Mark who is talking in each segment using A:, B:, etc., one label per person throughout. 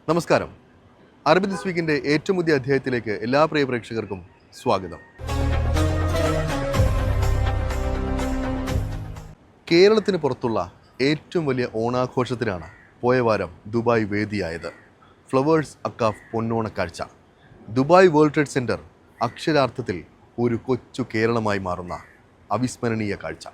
A: നമസ്കാരം. അറബി ദിസ് വീക്കിൻ്റെ ഏറ്റവും പുതിയ അധ്യായത്തിലേക്ക് എല്ലാ പ്രിയ പ്രേക്ഷകർക്കും സ്വാഗതം. കേരളത്തിന് പുറത്തുള്ള ഏറ്റവും വലിയ ഓണാഘോഷത്തിനാണ് പോയ വാരം ദുബായ് വേദിയായത്. Flowers AKCAF Ponnonakkazhcha. Dubai World Trade Centre അക്ഷരാർത്ഥത്തിൽ ഒരു കൊച്ചു കേരളമായി മാറുന്ന അവിസ്മരണീയ കാഴ്ച.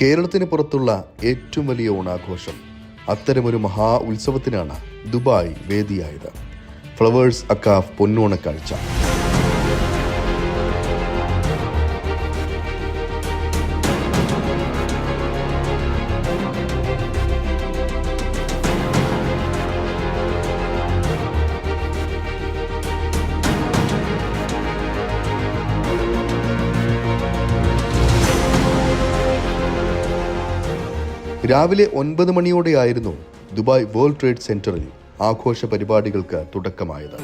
A: കേരളത്തിന് പുറത്തുള്ള ഏറ്റവും വലിയ ഓണാഘോഷം, അത്തരമൊരു മഹാ ഉത്സവത്തിനാണ് ദുബായ് വേദിയായത്. ഫ്ലവേഴ്സ് അക്കാഫ് പൊന്നോണക്കാഴ്ച. രാവിലെ 9 മണിയോടെയായിരുന്നു ദുബായ് വേൾഡ് ട്രേഡ് സെന്ററിൽ ആഘോഷ പരിപാടികൾക്ക് തുടക്കമായത്.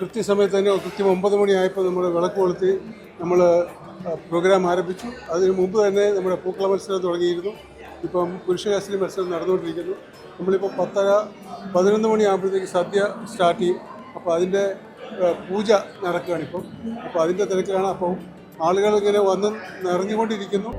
B: കൃത്യസമയത്ത് തന്നെ കൃത്യം 9 മണിയായപ്പോൾ നമ്മൾ വിളക്ക് കൊളുത്തി നമ്മൾ പ്രോഗ്രാം ആരംഭിച്ചു. അതിന് മുമ്പ് തന്നെ നമ്മുടെ പൂക്കള മത്സരം തുടങ്ങിയിരുന്നു. ഇപ്പം പുരുഷ കാസ്റ്റിലെ മത്സരം നടന്നുകൊണ്ടിരിക്കുന്നു. നമ്മളിപ്പോൾ 10-11 മണിയാകുമ്പോഴത്തേക്ക് സദ്യ സ്റ്റാർട്ട് ചെയ്യും. അപ്പോൾ അതിൻ്റെ പൂജ നടക്കുകയാണിപ്പം. അപ്പോൾ അതിൻ്റെ തിരക്കിലാണ്. അപ്പോൾ ആളുകൾ ഇങ്ങനെ വന്ന് നിറഞ്ഞുകൊണ്ടിരിക്കുന്നു.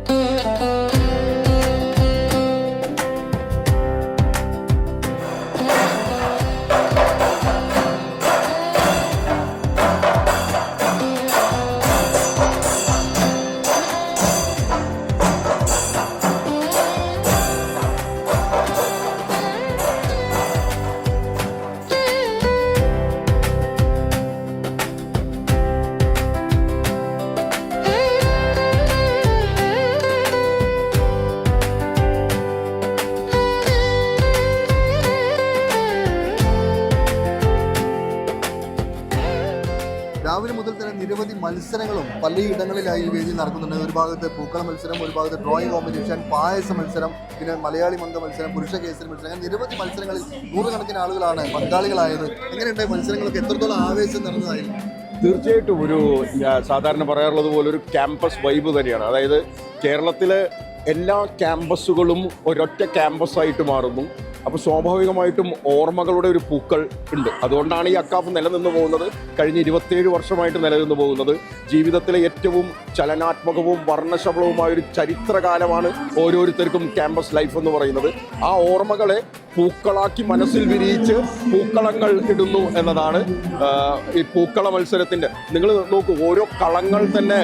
A: രാവിലെ മുതൽ തന്നെ നിരവധി മത്സരങ്ങളും പലയിടങ്ങളിലായി വേദി നടക്കുന്നുണ്ട്. ഒരു ഭാഗത്ത് പൂക്കള മത്സരം, ഒരു ഭാഗത്ത് ഡ്രോയിങ് കോമ്പറ്റീഷൻ, പായസ മത്സരം, പിന്നെ മലയാളി മംഗ മത്സരം, പുരുഷ കേസരി മത്സരം, അങ്ങനെ നിരവധി മത്സരങ്ങളിൽ നൂറുകണക്കിന് ആളുകളാണ് പങ്കാളികളായത്. എങ്ങനെയുണ്ട് മത്സരങ്ങളൊക്കെ? എത്രത്തോളം ആവേശം നിറഞ്ഞതായിരുന്നു?
C: തീർച്ചയായിട്ടും ഒരു സാധാരണ പറയാറുള്ളത് പോലെ ഒരു ക്യാമ്പസ് വൈബ് തന്നെയാണ്. അതായത് കേരളത്തിലെ എല്ലാ ക്യാമ്പസുകളും ഒരൊറ്റ ക്യാമ്പസായിട്ട് മാറുന്നു. അപ്പോൾ സ്വാഭാവികമായിട്ടും ഓർമ്മകളുടെ ഒരു പൂക്കൾ ഉണ്ട്. അതുകൊണ്ടാണ് ഈ അക്കാഫ് നിലനിന്ന് പോകുന്നത്. കഴിഞ്ഞ 27 വർഷമായിട്ട് നിലനിന്ന് പോകുന്നത്. ജീവിതത്തിലെ ഏറ്റവും ചലനാത്മകവും വർണ്ണശബളവുമായൊരു ചരിത്രകാലമാണ് ഓരോരുത്തർക്കും ക്യാമ്പസ് ലൈഫ് എന്ന് പറയുന്നത്. ആ ഓർമ്മകളെ പൂക്കളാക്കി മനസ്സിൽ വിരിയിച്ച് പൂക്കളങ്ങൾ ഇടുന്നു എന്നതാണ് ഈ പൂക്കള മത്സരത്തിൻ്റെ. നിങ്ങൾ നോക്കൂ, ഓരോ കളങ്ങൾ തന്നെ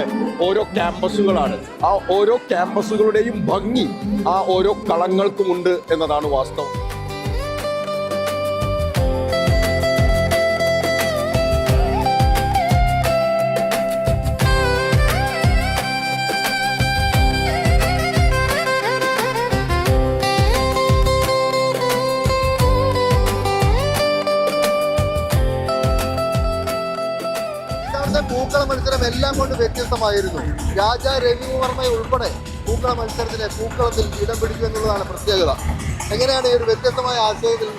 C: ഓരോ ക്യാമ്പസുകളാണ്. ആ ഓരോ ക്യാമ്പസുകളുടെയും ഭംഗി ആ ഓരോ കളങ്ങൾക്കുമുണ്ട് എന്നതാണ് വാസ്തവം.
A: പൂക്കള മത്സരം എല്ലാം കൊണ്ട് വ്യത്യസ്തമായിരുന്നു. രാജാ രവിവർമ്മ ഉൾപ്പെടെ പൂക്കള മത്സരത്തിലെ പൂക്കളത്തിൽ ഇടം പിടിക്കുക എന്നുള്ളതാണ് പ്രത്യേകത. എങ്ങനെയാണ് ഈ ഒരു വ്യത്യസ്തമായ ആശയത്തിൽ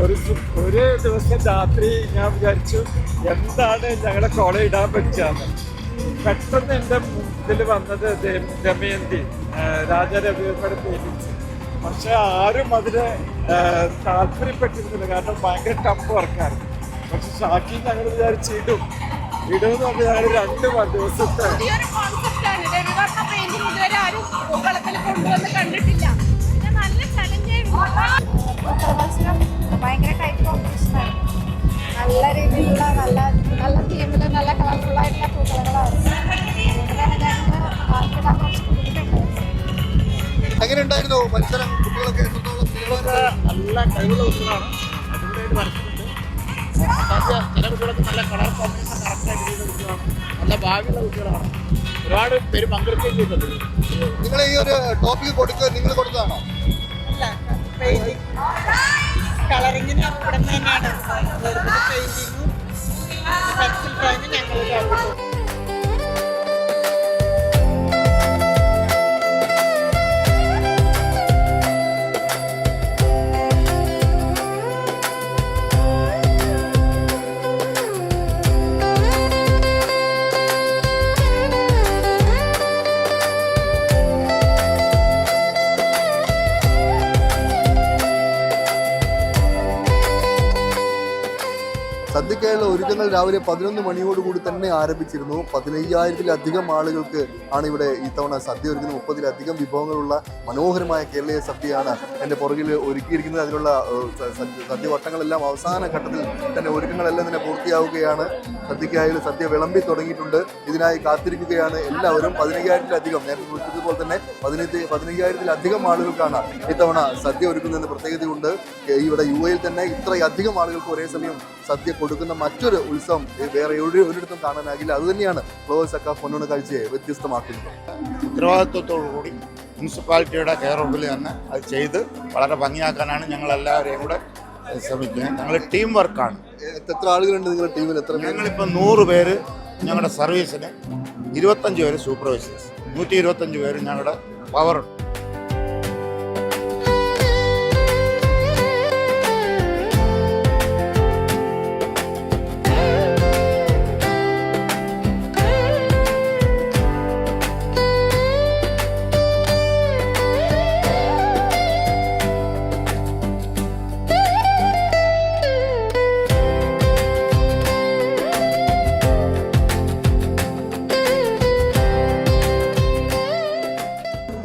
D: ഒരു ദിവസം രാത്രി ഞാൻ വിചാരിച്ചു എന്താണ് ഞങ്ങളുടെ കോളേജ് ഇടാൻ പറ്റുകയെന്ന്. പെട്ടെന്ന് എൻ്റെ മുന്നിൽ വന്നത് ദമയന്തി, രാജാ രവിവർമ്മയുടെ പേരിച്ച്. പക്ഷെ ആരും അതിന് താല്പര്യപ്പെട്ടിരുന്നില്ല, കാരണം ഭയങ്കര ടഫ് വർക്കായിരുന്നു. പക്ഷെ ഷാക്കി ഞങ്ങൾ വിചാരിച്ചിടും ഇടുമെന്ന് പറഞ്ഞ് ഞങ്ങൾ 2 ദിവസത്തെ
E: ഭയങ്കര ടൈപ്പ് കോമ്പറ്റീഷനാണ്. നല്ല രീതിയിലുള്ള നല്ല തീമിൽ നല്ല കളർഫുൾ ആയിട്ടുള്ള പൂക്കളങ്ങളാണ്. അതുകൊണ്ട് തന്നെ ഞങ്ങൾക്ക്
A: എങ്ങനെ ഉണ്ടായിരുന്നു മത്സരം? കുട്ടികളൊക്കെ എത്രത്തോളം
F: നല്ല കഴിവുള്ള കുട്ടികളാണ്, അടിപൊളിയായിട്ട് വരച്ചിട്ടുണ്ട്. ചില കുട്ടികൾക്ക് നല്ല കളർ കോമ്പിനേഷൻ കറക്റ്റായിട്ട് ചെയ്ത കുട്ടികളാണ്, നല്ല ഭാവിയുള്ള കുട്ടികളാണ്. ഒരുപാട് പേര് പങ്കെടുക്കുകയും ചെയ്തിട്ടുണ്ട്.
A: നിങ്ങൾ ഈ ഒരു ടോപ്പിക് കൊടുക്കുക നിങ്ങൾ കൊടുത്തതാണോ?
G: കളറിങ്ങിന് ഇവിടെ തന്നെയാണ് പെയിന്റിങ്ങും പെൻസിൽ ഡ്രോയിങ്ങും ഞങ്ങൾ
A: സദ്യക്കായുള്ള ഒരുക്കങ്ങൾ രാവിലെ 11 മണിയോടുകൂടി തന്നെ ആരംഭിച്ചിരുന്നു. 15,000-ലധികം ആളുകൾക്ക് ആണ് ഇവിടെ ഇത്തവണ സദ്യ ഒരുക്കുന്നത്. 30-ലധികം വിഭവങ്ങളുള്ള മനോഹരമായ കേരളീയ സദ്യയാണ് എൻ്റെ പുറകിൽ ഒരുക്കിയിരിക്കുന്നത്. അതിനുള്ള സദ്യവട്ടങ്ങളെല്ലാം അവസാന ഘട്ടത്തിൽ തന്നെ ഒരുക്കങ്ങളെല്ലാം തന്നെ പൂർത്തിയാവുകയാണ്. സദ്യക്കായുള്ള സദ്യ വിളമ്പി തുടങ്ങിയിട്ടുണ്ട്. ഇതിനായി കാത്തിരിക്കുകയാണ് എല്ലാവരും. 15,000-ലധികം, നേരത്തെ സൂചിപ്പിച്ചതുപോലെ തന്നെ 15,000-ലധികം ആളുകൾക്കാണ് ഇത്തവണ സദ്യ ഒരുക്കുന്നതെന്ന് പ്രത്യേകതയുണ്ട്. ഇവിടെ UAE തന്നെ ഇത്രയധികം ആളുകൾക്ക് ഒരേ സമയം സദ്യ കൊടുക്കുന്ന മറ്റൊരു ഉത്സവം വേറെ ഒരിടത്തും കാണാനാകില്ല. അതുതന്നെയാണ് ഫ്ലവേഴ്സ് സക്കാഫ് പൊന്നോണ കാഴ്ചയെ വ്യത്യസ്തമാക്കുന്നത്.
F: ഉത്തരവാദിത്വത്തോടു കൂടി മുനിസിപ്പാലിറ്റിയുടെ കെയർ ഓഫിൽ തന്നെ അത് ചെയ്ത് വളരെ ഭംഗിയാക്കാനാണ് ഞങ്ങൾ എല്ലാവരെയും കൂടെ ശ്രമിക്കുന്നത്. ഞങ്ങൾ ടീം വർക്കാണ്.
A: എത്ര ആളുകളുണ്ട് നിങ്ങളുടെ ടീമിൽ? എത്ര?
F: ഞങ്ങളിപ്പോൾ 100 പേര് ഞങ്ങളുടെ സർവീസിന്, 25 പേര് സൂപ്പർവൈസേഴ്സ്, 125 പേര് ഞങ്ങളുടെ പവർ.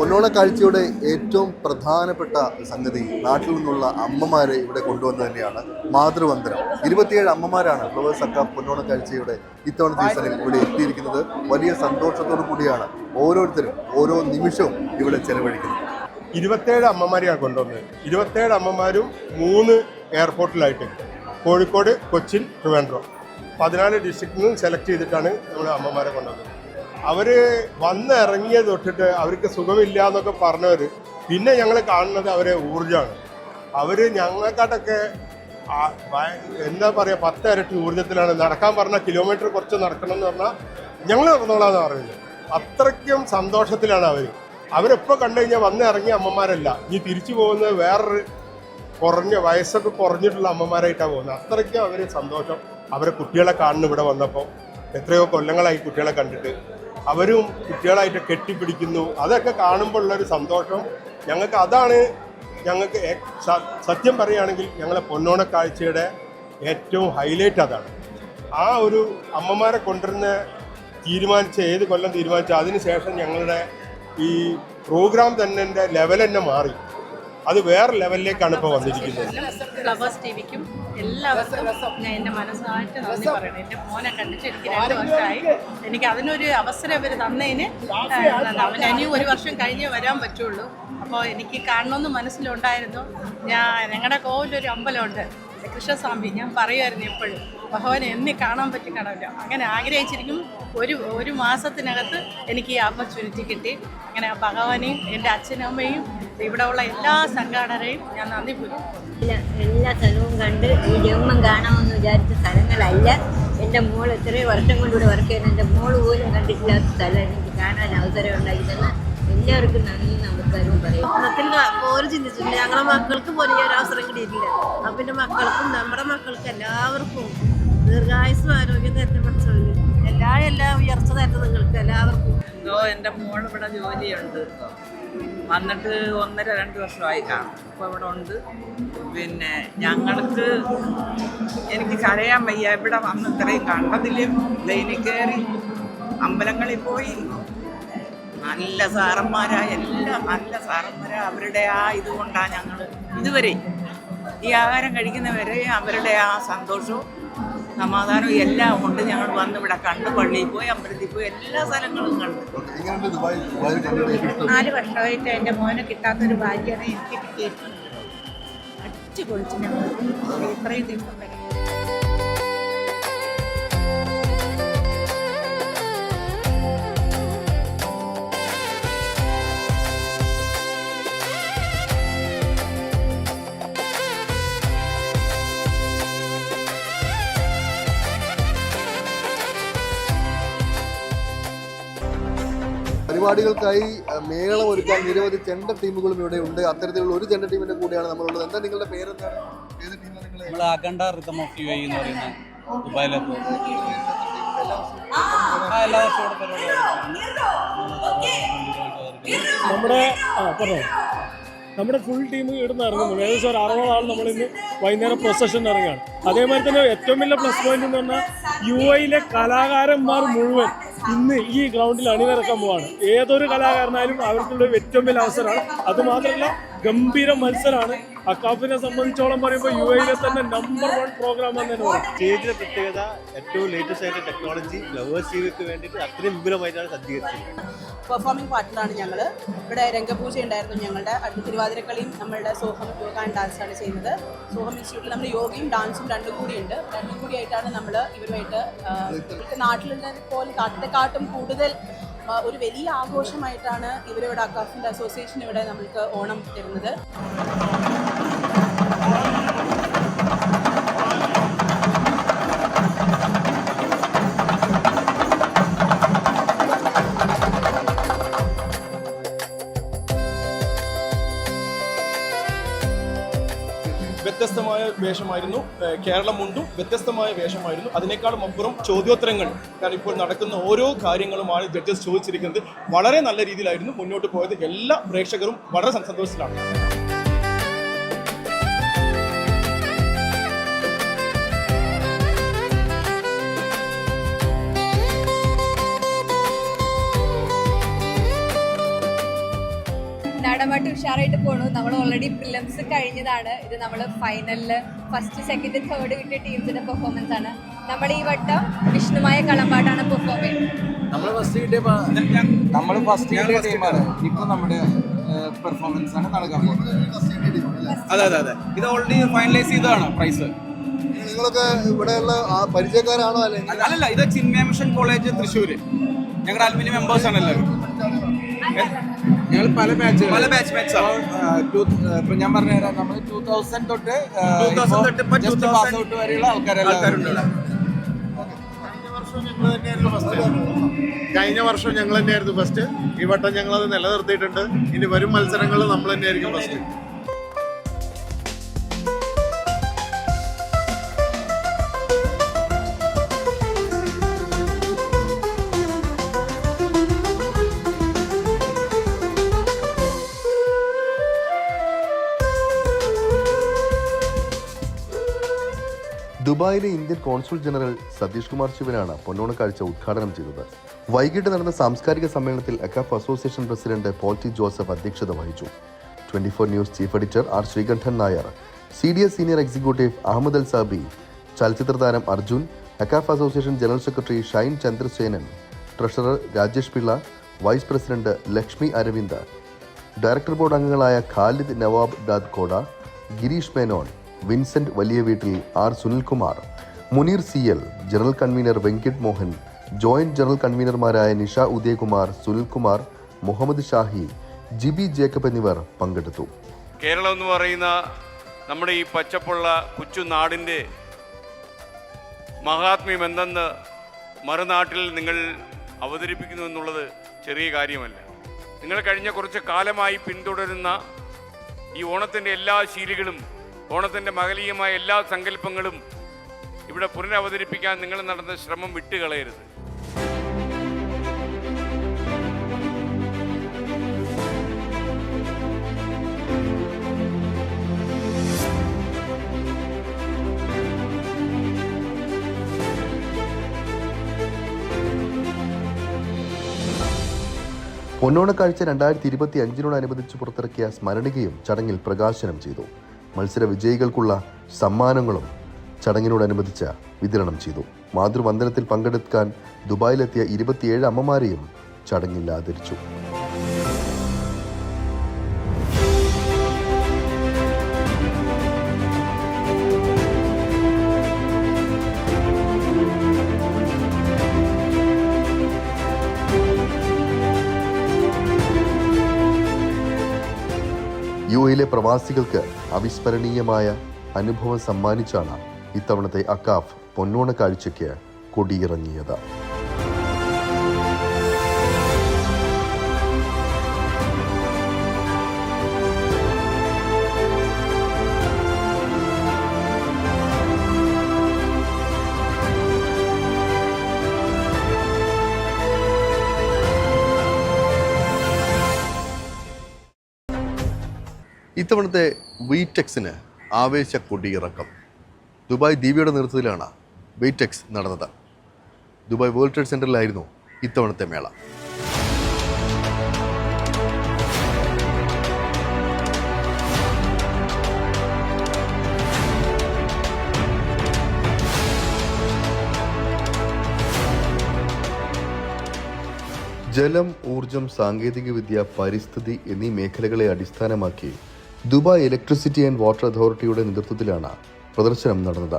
A: പൊന്നോണ കാഴ്ചയുടെ ഏറ്റവും പ്രധാനപ്പെട്ട സംഗതി നാട്ടിൽ നിന്നുള്ള അമ്മമാരെ ഇവിടെ കൊണ്ടുവന്നത് തന്നെയാണ്. മാതൃവന്ദനം. 27 അമ്മമാരാണ് ഫ്ലവേഴ്സ് സക്കാഫ് പൊന്നോണ കാഴ്ചയുടെ ഇത്തവണ സീസണിൽ ഇവിടെ എത്തിയിരിക്കുന്നത്. വലിയ സന്തോഷത്തോടു കൂടിയാണ് ഓരോരുത്തരും ഓരോ നിമിഷവും ഇവിടെ ചെലവഴിക്കുന്നത്.
H: 27 അമ്മമാരെയാണ് കൊണ്ടുവന്നത്. 27 അമ്മമാരും 3 എയർപോർട്ടിലായിട്ട്, കോഴിക്കോട്, കൊച്ചിൻ, ട്രിവാൻഡ്രം, 14 ഡിസ്ട്രിക്റ്റിൽ നിന്നും സെലക്ട് ചെയ്തിട്ടാണ് നമ്മൾ അമ്മമാരെ കൊണ്ടുവന്നത്. അവർ വന്ന് ഇറങ്ങിയത് തൊട്ടിട്ട് അവർക്ക് സുഖമില്ല എന്നൊക്കെ പറഞ്ഞവർ പിന്നെ ഞങ്ങൾ കാണുന്നത് അവരെ ഊർജ്ജമാണ്. അവർ ഞങ്ങളെക്കാട്ടൊക്കെ എന്താ പറയുക 10 ഇരട്ടി ഊർജ്ജത്തിലാണ്. നടക്കാൻ പറഞ്ഞാൽ കിലോമീറ്റർ കുറച്ച് നടക്കണം എന്ന് പറഞ്ഞാൽ ഞങ്ങൾ നടന്നോളാന്ന് പറയുന്നത്. അത്രയ്ക്കും സന്തോഷത്തിലാണ് അവർ. അവരെപ്പോൾ കണ്ടു കഴിഞ്ഞാൽ വന്ന് ഇറങ്ങിയ അമ്മമാരല്ല, ഇനി തിരിച്ചു പോകുന്നത് വേറൊരു വയസ്സൊക്കെ കുറഞ്ഞിട്ടുള്ള അമ്മമാരായിട്ടാണ് പോകുന്നത്. അത്രയ്ക്കും അവർ സന്തോഷം. അവരെ കുട്ടികളെ കാണുന്നു. ഇവിടെ വന്നപ്പോൾ എത്രയോ കൊല്ലങ്ങളായി കുട്ടികളെ കണ്ടിട്ട് അവരും കുട്ടികളായിട്ട് കെട്ടിപ്പിടിക്കുന്നു. അതൊക്കെ കാണുമ്പോൾ ഉള്ളൊരു സന്തോഷം ഞങ്ങൾക്ക്, അതാണ് ഞങ്ങൾക്ക് സത്യം പറയുകയാണെങ്കിൽ ഞങ്ങളെ പൊന്നോണ കാഴ്ചയുടെ ഏറ്റവും ഹൈലൈറ്റ് അതാണ്. ആ ഒരു അമ്മമാരെ കൊണ്ടുവരുന്ന ഏത് കൊല്ലം തീരുമാനിച്ച അതിനുശേഷം ഞങ്ങളുടെ ഈ പ്രോഗ്രാം തന്നെ ലെവൽ തന്നെ മാറി. അത് വേറെ ലെവലിലേക്കാണ് ഇപ്പോൾ വന്നിരിക്കുന്നത്.
I: ഫ്ലവേഴ്സ് ടിവിക്കും എല്ലാവർക്കും ഞാൻ എൻ്റെ മനസ്സായിട്ട് നന്ദി പറയണം. എൻ്റെ മോനെ കണ്ടിട്ട് എനിക്ക് 2 വർഷമായി. എനിക്ക് അതിനൊരു അവസരം അവർ തന്നതിന് ഇനിയും 1 വർഷം കഴിഞ്ഞേ വരാൻ പറ്റുള്ളൂ. അപ്പോൾ എനിക്ക് കാണണമെന്ന് മനസ്സിലുണ്ടായിരുന്നു. ഞങ്ങളുടെ കോവിലൊരു അമ്പലമുണ്ട്, കൃഷ്ണസ്വാമി. ഞാൻ പറയുമായിരുന്നു എപ്പോഴും ഭഗവാനെ എന്നെ കാണാൻ പറ്റി കാണാമല്ലോ. അങ്ങനെ ആഗ്രഹിച്ചിരിക്കും. ഒരു മാസത്തിനകത്ത് എനിക്ക് ഈ ഓപ്പർച്യൂണിറ്റി കിട്ടി. അങ്ങനെ ഭഗവാനെയും എൻ്റെ അച്ഛനും അമ്മയും ഇവിടെ ഉള്ള എല്ലാ സംഘാടകരെയും ഞാൻ നന്ദി പോലും.
J: എല്ലാ സ്ഥലവും കണ്ട് ഈ ജന്മം കാണാമെന്ന് വിചാരിച്ച സ്ഥലങ്ങളല്ല. എൻ്റെ മോൾ എത്രയോ വർഷം കൊണ്ടിവിടെ വർക്ക് ചെയ്യുന്ന എൻ്റെ മോൾ പോലും കണ്ടിട്ടില്ലാത്ത സ്ഥലം എനിക്ക് കാണാൻ അവസരം ഉണ്ടാക്കി തന്ന എല്ലാവർക്കും നന്ദി നമസ്കാരവും പറയും.
G: ഓണത്തിൽ പോലും ചിന്തിച്ചിട്ടുണ്ട്. ഞങ്ങളുടെ മക്കൾക്ക് പോലും ഈ ഒരു അവസരം കിട്ടിയിട്ടില്ല. അപ്പം എൻ്റെ മക്കൾക്കും നമ്മുടെ മക്കൾക്കും എല്ലാവർക്കും ദീർഘായുസ്സും ആരോഗ്യം തരത്തെ പഠിച്ചോളൂ. എല്ലാ ഉയർച്ച തരത്തെ നിങ്ങൾക്ക് എല്ലാവർക്കും.
I: എൻ്റെ മോൾ ഇവിടെ ജോലിയുണ്ട്, വന്നിട്ട് 1.5-2 വർഷമായി കാണും. അപ്പോൾ ഇവിടെ ഉണ്ട്. പിന്നെ ഞങ്ങൾക്ക് എനിക്ക് കരയാൻ വയ്യ. ഇവിടെ വന്ന് ഇത്രയും കണ്ടതിലും ലൈനിൽ കയറി അമ്പലങ്ങളിൽ പോയി നല്ല സാറന്മാരാ, എല്ലാം നല്ല സാറന്മാരാ. അവരുടെ ആ ഇതുകൊണ്ടാണ് ഞങ്ങൾ ഇതുവരെ ഈ ആഹാരം കഴിക്കുന്നവരെ അവരുടെ ആ സന്തോഷവും സമാധാനവും എല്ലാം ഉണ്ട്. ഞങ്ങൾ വന്ന് ഇവിടെ കണ്ട്, പള്ളിയിൽ പോയി, അമ്പലത്തിൽ പോയി, എല്ലാ സ്ഥലങ്ങളും കണ്ടു.
A: എങ്ങനെയുണ്ട് ദുബായ് കണ്ടിട്ട് ഇഷ്ടം?
I: 4 വർഷമായിട്ട് എൻ്റെ മോനെ കിട്ടാത്തൊരു ഭാഗ്യമാണ് എനിക്ക് കിട്ടിയിട്ടുള്ളത്. അടിച്ചു പൊളിച്ച് ഞങ്ങൾ ഇത്രയും ദിവസം വരെ.
A: പരിപാടികൾക്കായി മേളം ഒരുക്കാൻ നിരവധി ചെണ്ട ടീമുകളും ഇവിടെ ഉണ്ട്. അത്തരത്തിലുള്ള ഒരു ചെണ്ട ടീമിന്റെ കൂടെയാണ് നമ്മളുള്ളത്. എന്താ നിങ്ങളുടെ പേരെന്താണ്? ഏത് ടീമാണ് നിങ്ങൾ?
K: നമ്മൾ അഖണ്ഡ റിതം ഓഫ് യു എന്ന് പറയുന്ന ദുബായിലപ്പോൾ എല്ലാ വർഷവും പരിപാടി
L: നമ്മുടെ ഫുൾ ടീം ഇവിടുന്ന് ഇറങ്ങുന്നു. ഏകദേശം ഒരു 60 ആൾ നമ്മളിന്ന് വൈകുന്നേരം പ്രൊസഷൻ ഇറങ്ങുകയാണ്. അതേമാതിരി തന്നെ ഏറ്റവും വലിയ പ്ലസ് പോയിന്റ് എന്ന് പറഞ്ഞാൽ UAE കലാകാരന്മാർ മുഴുവൻ ഇന്ന് ഈ ഗ്രൗണ്ടിൽ അണിനിരക്കാൻ പോവാണ്. ഏതൊരു കലാകാരനായാലും അവർക്കുള്ള ഏറ്റവും വലിയ അവസരമാണ്. അതുമാത്രമല്ല ഗംഭീര മത്സരമാണ്. അക്കാഫിനെ സംബന്ധിച്ചോളം പറയുമ്പോൾ UAE തന്നെ നമ്പർ 1 പ്രോഗ്രാം എന്ന് തന്നെ പറയും.
K: സ്റ്റേജിലെ പ്രത്യേകത ഏറ്റവും ലേറ്റസ്റ്റ് ആയിട്ട് ടെക്നോളജി ലവേഴ്സ് ജീവിക്ക് വേണ്ടിയിട്ട് അത്രയും വിപുലമായിട്ടാണ് സജ്ജീകരിച്ചത്.
I: പെർഫോമിംഗ് പാർട്ടിലാണ് ഞങ്ങൾ. ഇവിടെ രംഗപൂജ ഉണ്ടായിരുന്നു. ഞങ്ങളുടെ അടുത്ത തിരുവാതിരക്കളിയും നമ്മളുടെ സോഹം യോഗ ആൻഡ് ഡാൻസാണ് ചെയ്യുന്നത്. സോഹം ഇൻസ്റ്റിറ്റ്യൂട്ടിൽ നമ്മൾ യോഗയും ഡാൻസും രണ്ടും കൂടിയായിട്ടാണ് നമ്മൾ ഇവരുമായിട്ട് നാട്ടിലുള്ള പോലെ നാട്ടിലെക്കാട്ടും കൂടുതൽ ഒരു വലിയ ആഘോഷമായിട്ടാണ് ഇവരിവിടെ അക്കാഫിൻ്റെ അസോസിയേഷൻ ഇവിടെ നമ്മൾക്ക് ഓണം തരുന്നത്.
K: വ്യത്യസ്തമായ വേഷമായിരുന്നു. കേരളം മുണ്ടും വ്യത്യസ്തമായ വേഷമായിരുന്നു. അതിനേക്കാളും അപ്പുറം ചോദ്യോത്തരങ്ങൾ, കാരണം ഇപ്പോൾ നടക്കുന്ന ഓരോ കാര്യങ്ങളുമാണ് ജഡ്ജസ് ചോദിച്ചിരിക്കുന്നത്. വളരെ നല്ല രീതിയിലായിരുന്നു മുന്നോട്ട് പോയത്. എല്ലാ പ്രേക്ഷകരും വളരെ സന്തോഷത്തിലാണ്.
E: നാടൻപാട്ട് ഉഷാറായിട്ട് പോണു. നമ്മൾ ഓൾറെഡി പ്രിലിംസ് കഴിഞ്ഞതാണ്. ഇത് നമ്മൾ ഫൈനലിൽ ഫസ്റ്റ്, സെക്കൻഡ്, തേർഡ് കിട്ടിയ ടീംസിന്റെ പെർഫോമൻസ് ആണ്. നമ്മുടെ ഈ വട്ടം വിഷ്ണുമായ കളമ്പാട്ടാണ് പെർഫോം ചെയ്യുന്നത്.
D: നമ്മൾ ഫസ്റ്റ് കിട്ടിയ ടീമാണ്. ഇപ്പൊ നമ്മുടെ പെർഫോമൻസ് ആണ് നടക്കാൻ പോകുന്നത്. അതെ ഇത് ഓൾറെഡി ഫൈനലൈസ് ചെയ്തതാണ് പ്രൈസ്.
A: നിങ്ങളൊക്കെ ഇവിടെയുള്ള പരിചയക്കാരാണോ?
D: അല്ലല്ല, ഇത് ചിന്മയ മിഷൻ കോളേജ് തൃശ്ശൂര്. ഞങ്ങളുടെ അലുമിനി മെമ്പേഴ്സ് ആണ് എല്ലാവരും. ഞങ്ങൾ പല ബാച്ച് ഇപ്പൊ ഞാൻ പറഞ്ഞുതരാം. നമ്മൾ 2000 തൊട്ട് പാസ് ഔട്ട് വരെയുള്ള ആൾക്കാരുണ്ട്.
H: കഴിഞ്ഞ വർഷം ഞങ്ങൾ തന്നെയായിരുന്നു ഫസ്റ്റ്. ഈ വട്ടം ഞങ്ങളത് നിലനിർത്തിയിട്ടുണ്ട്. ഇനി വരും മത്സരങ്ങൾ നമ്മൾ തന്നെയായിരിക്കും ഫസ്റ്റ്.
A: ദുബായിലെ Indian consul general Satheesh Kumar ശിവനാണ് പൊന്നോണക്കാഴ്ച ഉദ്ഘാടനം ചെയ്തത്. വൈകിട്ട് നടന്ന സാംസ്കാരിക സമ്മേളനത്തിൽ AKCAF association president Paul T Joseph അധ്യക്ഷത വഹിച്ചു. 24 news chief editor R Sreekandan Nair, CDS senior executive Ahmed Al Sabi, ചലച്ചിത്ര താരം Arjun, AKCAF association general secretary Shine Chandrasenan, treasurer Rajesh Pillai, vice president Lakshmi Aravind, director board അംഗങ്ങളായ Khalid Nawab Dadkoda, Girish Menon, Vincent Valiyaveettil, R Sunilkumar, Muneer CL, general convener Venkit Mohan, joint general കൺവീനർമാരായ നിഷ ഉദയകുമാർ, സുനിൽകുമാർ, മുഹമ്മദ് ഷാഹി, ജിബി ജേക്കബ് എന്നിവർ പങ്കെടുത്തു.
M: കേരളം എന്ന് പറയുന്ന നമ്മുടെ ഈ പച്ചപ്പുള്ള കൊച്ചു നാടിൻ്റെ മഹാത്മ്യം എന്തെന്ന് മറുനാട്ടിൽ നിങ്ങൾ അവതരിപ്പിക്കുന്നു എന്നുള്ളത് ചെറിയ കാര്യമല്ല. നിങ്ങൾ കഴിഞ്ഞ കുറച്ച് കാലമായി പിന്തുടരുന്ന ഈ ഓണത്തിൻ്റെ എല്ലാ ശീലികളും, ഓണത്തിൻ്റെ മഹലീയമായ എല്ലാ സങ്കല്പങ്ങളും ഇവിടെ പുനരവതരിപ്പിക്കാൻ നിങ്ങൾ നടന്ന ശ്രമം വിട്ടുകളയരുത്.
A: പൊന്നോണക്കാഴ്ച 2025 പുറത്തിറക്കിയ സ്മരണികയും ചടങ്ങിൽ പ്രകാശനം ചെയ്തു. മത്സര വിജയികൾക്കുള്ള സമ്മാനങ്ങളും ചടങ്ങിനോടനുബന്ധിച്ച് വിതരണം ചെയ്തു. മാതൃവന്ദനത്തിൽ പങ്കെടുക്കാൻ ദുബായിലെത്തിയ 27 അമ്മമാരെയും ചടങ്ങിൽ ആദരിച്ചു. യുഎയിലെ പ്രവാസികൾക്ക് അവിസ്മരണീയമായ അനുഭവം സമ്മാനിച്ചാണ് ഇത്തവണത്തെ അക്കാഫ് പൊന്നോണ കാഴ്ചയ്ക്ക് കൊടിയിറങ്ങിയത്. ഇത്തവണത്തെ വീറ്റെക്സിന് ആവേശ കൊടിയിറക്കം. ദുബായ് ദീപിയുടെ നേതൃത്വത്തിലാണ് വീറ്റെക്സ് നടന്നത്. ദുബായ് വേൾഡ് ട്രേഡ് സെന്ററിലായിരുന്നു ഇത്തവണത്തെ മേള. ജലം, ഊർജം, സാങ്കേതികവിദ്യ, പരിസ്ഥിതി എന്നീ മേഖലകളെ അടിസ്ഥാനമാക്കി ദുബായ് ഇലക്ട്രിസിറ്റി ആൻഡ് വാട്ടർ അതോറിറ്റിയുടെ നേതൃത്വത്തിലാണ് പ്രദർശനം നടന്നത്.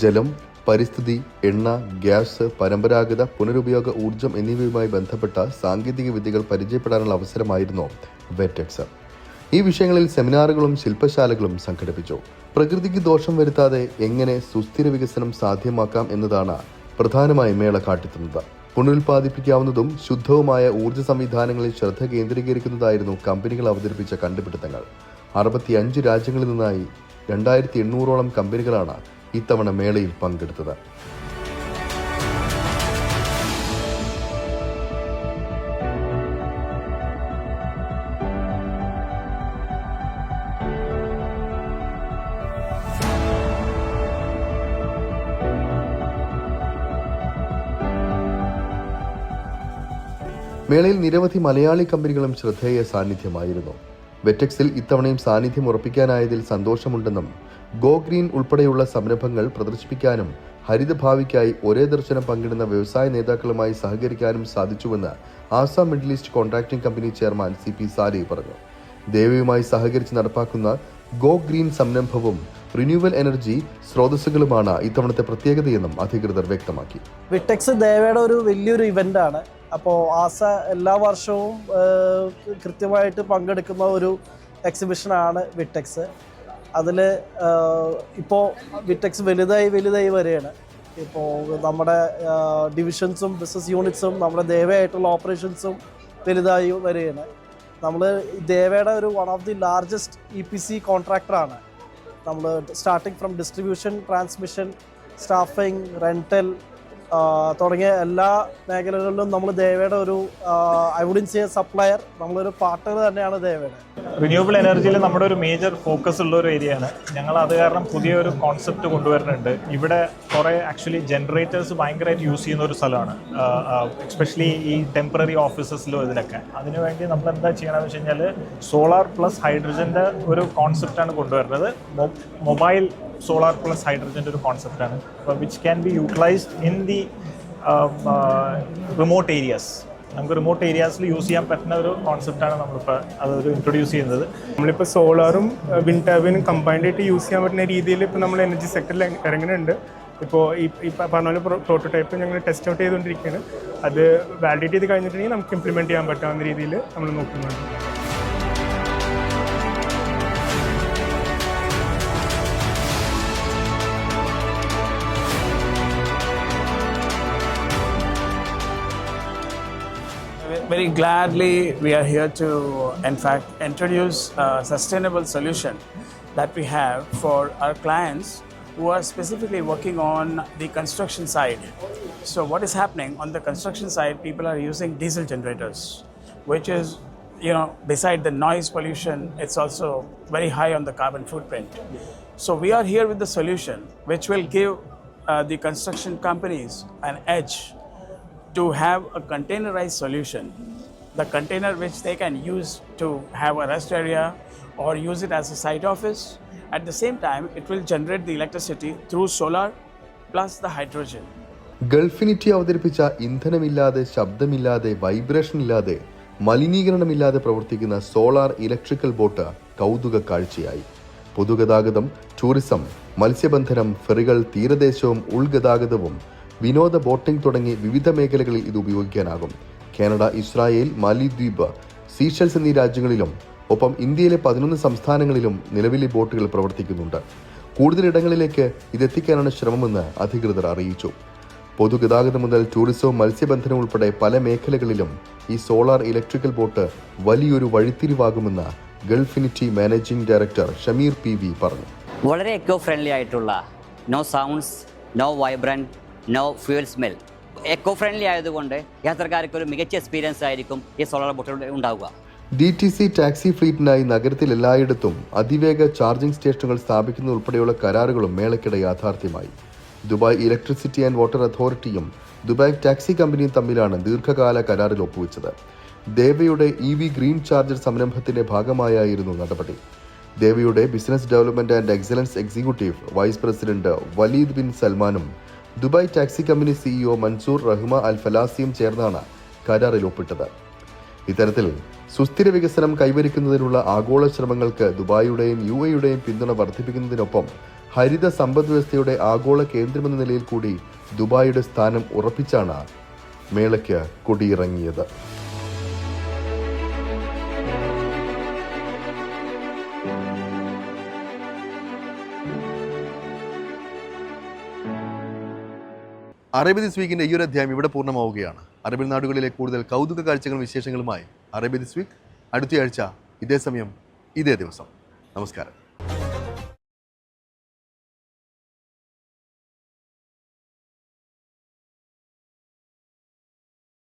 A: ജലം, പരിസ്ഥിതി, എണ്ണ, ഗ്യാസ്, പരമ്പരാഗത പുനരുപയോഗ ഊർജം എന്നിവയുമായി ബന്ധപ്പെട്ട സാങ്കേതിക വിദ്യകൾ പരിചയപ്പെടാനുള്ള അവസരമായിരുന്നു വെറ്റെക്സ്. ഈ വിഷയങ്ങളിൽ സെമിനാറുകളും ശില്പശാലകളും സംഘടിപ്പിച്ചു. പ്രകൃതിക്ക് ദോഷം വരുത്താതെ എങ്ങനെ സുസ്ഥിര വികസനം സാധ്യമാക്കാം എന്നതാണ് പ്രധാനമായും മേള കാട്ടിത്തന്നത്. പുനരുൽപ്പാദിപ്പിക്കാവുന്നതും ശുദ്ധവുമായ ഊർജ്ജ സംവിധാനങ്ങളിൽ ശ്രദ്ധ കേന്ദ്രീകരിക്കുന്നതായിരുന്നു കമ്പനികൾ അവതരിപ്പിച്ച കണ്ടുപിടുത്തങ്ങൾ. 65 രാജ്യങ്ങളിൽ നിന്നായി 2800ഓളം കമ്പനികളാണ് ഇത്തവണ മേളയിൽ പങ്കെടുത്തത്. മേളയിൽ നിരവധി മലയാളി കമ്പനികളും ശ്രദ്ധേയ സാന്നിധ്യമായിരുന്നു. വെറ്റെക്സിൽ ഇത്തവണയും സാന്നിധ്യം ഉറപ്പിക്കാനായതിൽ സന്തോഷമുണ്ടെന്നും ഗോ ഗ്രീൻ ഉൾപ്പെടെയുള്ള സംരംഭങ്ങൾ പ്രദർശിപ്പിക്കാനും ഹരിതഭാവിക്കായി ഒരേ ദർശനം പങ്കിടുന്ന വ്യവസായ നേതാക്കളുമായി സഹകരിക്കാനും സാധിച്ചുവെന്ന് Assam middle east contracting company chairman CP Salih പറഞ്ഞു. ദേവയുമായി സഹകരിച്ച് നടപ്പാക്കുന്ന ഗോ ഗ്രീൻ സംരംഭവും റിന്യൂവൽ എനർജി സ്രോതസ്സുകളുമാണ് ഇത്തവണത്തെ പ്രത്യേകതയെന്നും അധികൃതർ വ്യക്തമാക്കി.
N: വിറ്റെക്സ് ദേവയുടെ ഒരു വലിയൊരു ഇവൻ്റാണ്. അപ്പോൾ എല്ലാ വർഷവും കൃത്യമായിട്ട് പങ്കെടുക്കുന്ന ഒരു എക്സിബിഷനാണ് വിറ്റെക്സ്. അതിൽ ഇപ്പോൾ വിറ്റെക്സ് വലുതായി വരികയാണ്. ഇപ്പോൾ നമ്മുടെ ഡിവിഷൻസും ബിസിനസ് യൂണിറ്റ്സും നമ്മുടെ ദേവയായിട്ടുള്ള ഓപ്പറേഷൻസും വലുതായി വരികയാണ്. നമ്മൾ ദേവയുടെ ഒരു one of the largest EPC കോൺട്രാക്ടറാണ്. നമ്മൾ starting from distribution, transmission, staffing, rental തുടങ്ങിയ എല്ലാ മേഖലകളിലും നമ്മൾ ദേവയുടെ ഒരു ഐ വുഡൻറ്റ് സേ സപ്ലയർ, നമ്മളൊരു പാർട്ട്ണർ തന്നെയാണ് ദേവയുടെ.
O: റിന്യൂവബിൾ എനർജിയിൽ നമ്മുടെ ഒരു മേജർ ഫോക്കസ് ഉള്ള ഒരു ഏരിയയാണ്. ഞങ്ങൾ അത് കാരണം പുതിയൊരു കോൺസെപ്റ്റ് കൊണ്ടുവരുന്നുണ്ട്. ഇവിടെ കുറേ ആക്ച്വലി ജനറേറ്റേഴ്സ് ഭയങ്കരമായിട്ട് യൂസ് ചെയ്യുന്ന ഒരു സ്ഥലമാണ്, എസ്പെഷ്യലി ഈ ടെമ്പററി ഓഫീസസിലും ഇതിലൊക്കെ. അതിനുവേണ്ടി നമ്മൾ എന്താ ചെയ്യണമെന്ന് വെച്ച് കഴിഞ്ഞാൽ സോളാർ പ്ലസ് ഹൈഡ്രജൻ്റെ ഒരു കോൺസെപ്റ്റാണ് കൊണ്ടുവരുന്നത്. മൊബൈൽ സോളാർ പ്ലസ് ഹൈഡ്രജൻ്റെ ഒരു കോൺസെപ്റ്റാണ്, which can be utilised in the remote areas. നമുക്ക് റിമോട്ട് ഏരിയാസിൽ യൂസ് ചെയ്യാൻ പറ്റുന്ന ഒരു കോൺസെപ്റ്റാണ് നമ്മളിപ്പോൾ അതൊരു ഇൻട്രൊഡ്യൂസ് ചെയ്യുന്നത്.
P: നമ്മളിപ്പോൾ സോളാറും വിൻഡ് ടർബൈനും കമ്പൈൻഡ് ആയിട്ട് യൂസ് ചെയ്യാൻ പറ്റുന്ന രീതിയിൽ ഇപ്പോൾ നമ്മൾ എനർജി സെക്ടറിൽ ഇറങ്ങുന്നുണ്ട്. ഇപ്പോൾ ഈ പറഞ്ഞ പോലെ പ്രോട്ടോടൈപ്പ് ഞങ്ങൾ ടെസ്റ്റ് ഔട്ട് ചെയ്തുകൊണ്ടിരിക്കുകയാണ്. അത് വാലിഡേറ്റ് ചെയ്ത് കഴിഞ്ഞിട്ടുണ്ടെങ്കിൽ നമുക്ക് ഇംപ്ലിമെൻറ്റ് ചെയ്യാൻ പറ്റാവുന്ന രീതിയിൽ നമ്മൾ നോക്കുന്നുണ്ട്.
Q: Very gladly we are here to in fact introduce a sustainable solution that we have for our clients who are specifically working on the construction side. So what is happening on the construction side, people are using diesel generators, which is, beside the noise pollution, it's also very high on the carbon footprint. So we are here with the solution which will give the construction companies an edge to have a containerized solution, the container which they can use to have a rest area or use it as a site office. At the same time, it will generate the electricity through solar plus the hydrogen.
A: ഗൾഫിനിറ്റി അവതരിപ്പിച്ച ഇന്ധനമില്ലാതെ, ശബ്ദമില്ലാതെ, vibration ഇല്ലാതെ, മലിനീകരണമില്ലാതെ പ്രവർത്തിക്കുന്ന solar electrical boat കൗതുക കാഴ്ചയായി. പൊതുഗതാഗതം, tourism, മത്സ്യബന്ധനം, ഫെറികൾ, തീരദേശവും ഉൾഗതാഗതവും, വിനോദ boating തുടങ്ങി വിവിധ മേഖലകളിൽ ഇത് ഉപയോഗിക്കാനാകും. കാനഡ, ഇസ്രായേൽ, മാലിദ്വീപ്, സീഷെൽസ് എന്നീ രാജ്യങ്ങളിലും ഒപ്പം ഇന്ത്യയിലെ 11 സംസ്ഥാനങ്ങളിലും നിലവിലെ ബോട്ടുകൾ പ്രവർത്തിക്കുന്നുണ്ട്. കൂടുതലിടങ്ങളിലേക്ക് ഇതെത്തിക്കാനാണ് ശ്രമമെന്ന് അധികൃതർ അറിയിച്ചു. പൊതുഗതാഗതം മുതൽ ടൂറിസവും മത്സ്യബന്ധനവും ഉൾപ്പെടെ പല മേഖലകളിലും ഈ സോളാർ ഇലക്ട്രിക്കൽ ബോട്ട് വലിയൊരു വഴിത്തിരിവാകുമെന്ന് Gulfinity managing director Shameer PV പറഞ്ഞു.
R: വളരെ എക്കോ ഫ്രണ്ട്ലി ആയിട്ടുള്ള, no sounds, no vibrant, no fuel smell, eco friendly ആയതുകൊണ്ട് യാത്രക്കാർക്ക് ഒരു മികച്ച എക്സ്പീരിയൻസ് ആയിരിക്കും ഈ സോളാർ ബോട്ടുകൾ ഉണ്ടാവുക.
A: DTC ടാക്സി ഫ്ലീറ്റിനായി നഗരത്തിൽ എല്ലായിടത്തും അതിവേഗ ചാർജിംഗ് സ്റ്റേഷനുകൾ സ്ഥാപിക്കുന്നത് ഉൾപ്പെടെയുള്ള കരാറുകളും മേളയ്ക്കിടെ യാഥാർത്ഥ്യമായി. ദുബായ് ഇലക്ട്രിസിറ്റി ആൻഡ് വാട്ടർ അതോറിറ്റിയും ദുബായ് ടാക്സി കമ്പനിയും തമ്മിലാണ് ദീർഘകാല കരാറിൽ ഒപ്പുവെച്ചത്. ദേവയുടെ EV ഗ്രീൻ ചാർജർ സംരംഭത്തിന്റെ ഭാഗമായായിരുന്നു നടപടി. ദേവയുടെ business development and excellence executive vice president Waleed bin സൽമാനും Dubai taxi company CEO Mansoor Rahma Al ഫലാസിയും ചേർന്നാണ് കരാറിൽ ഒപ്പിട്ടത്. ഇത്തരത്തിൽ സുസ്ഥിര വികസനം കൈവരിക്കുന്നതിനുള്ള ആഗോള ശ്രമങ്ങൾക്ക് ദുബായിയുടെയും UAEയുടെയും പിന്തുണ വർദ്ധിപ്പിക്കുന്നതിനൊപ്പം ഹരിത സമ്പദ് വ്യവസ്ഥയുടെ ആഗോള കേന്ദ്രമെന്ന നിലയിൽ കൂടി ദുബായിയുടെ സ്ഥാനം ഉറപ്പിച്ചാണ് മേളയ്ക്ക് കൊടിയിറങ്ങിയത്. അറേബ്യ ദിസ് വീക്കിൻ്റെ ഈ ഒരു അധ്യായം ഇവിടെ പൂർണ്ണമാവുകയാണ്. അറബി നാടുകളിലെ കൂടുതൽ കൗതുക കാഴ്ചകളും വിശേഷങ്ങളുമായി അറേബ്യ ദിസ് വീക്ക് അടുത്തയാഴ്ച ഇതേ സമയം ഇതേ ദിവസം. നമസ്കാരം.